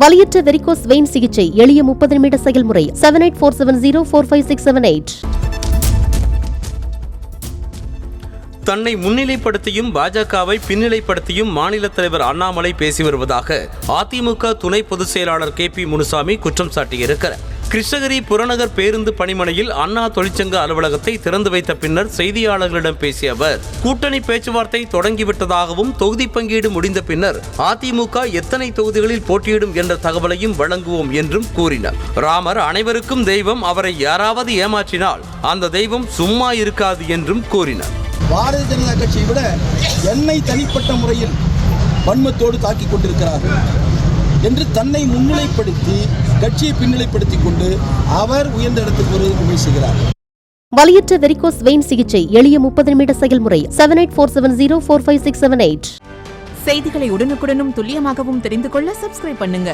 வலியற்ற varicose vein சிகிச்சை எளிய 30 நிமிட செயல்முறை 7847045678. தன்னை முன்னிலைப்படுத்தியும் பாஜகவை பின்னிலைப்படுத்தியும் மாநில தலைவர் அண்ணாமலை பேசி வருவதாக அதிமுக துணை பொதுச் செயலாளர் KP முனுசாமி குற்றம் சாட்டியிருக்கிறார். கிருஷ்ணகிரி புறநகர் பேருந்து பணிமனையில் அண்ணா தொழிற்சங்க அலுவலகத்தை திறந்து வைத்த பின்னர் செய்தியாளர்களிடம் பேசிய அவர், கூட்டணி பேச்சுவார்த்தை தொடங்கிவிட்டதாகவும் தொகுதி பங்கீடு முடிந்த பின்னர் அதிமுக எத்தனை தொகுதிகளில் போட்டியிடும் என்ற தகவலையும் வழங்குவோம் என்றும் கூறினார். ராமர் அனைவருக்கும் தெய்வம், அவரை யாராவது ஏமாற்றினால் அந்த தெய்வம் சும்மா இருக்காது என்றும் கூறினார். பாரதிய ஜனதா கட்சியை விட என்னை தனிப்பட்ட முறையில் வன்மத்தோடு தாக்கிக் கொண்டிருக்கிறார்கள் என்று தன்னை முன்னிலைப்படுத்தி கட்சியை பின்னிலைப்படுத்திக் கொண்டு அவர் உயர்ந்த இடத்துக்கு வருவதற்கு முயற்சிக்கிறார். வலியற்ற வெரிகோஸ் வெயின் சிகிச்சை எளிய 30 நிமிட செயல்முறை 7847045678. செய்திகளை உடனுக்குடனும் துல்லியமாகவும் தெரிந்து கொள்ள சப்ஸ்கிரைப் பண்ணுங்க.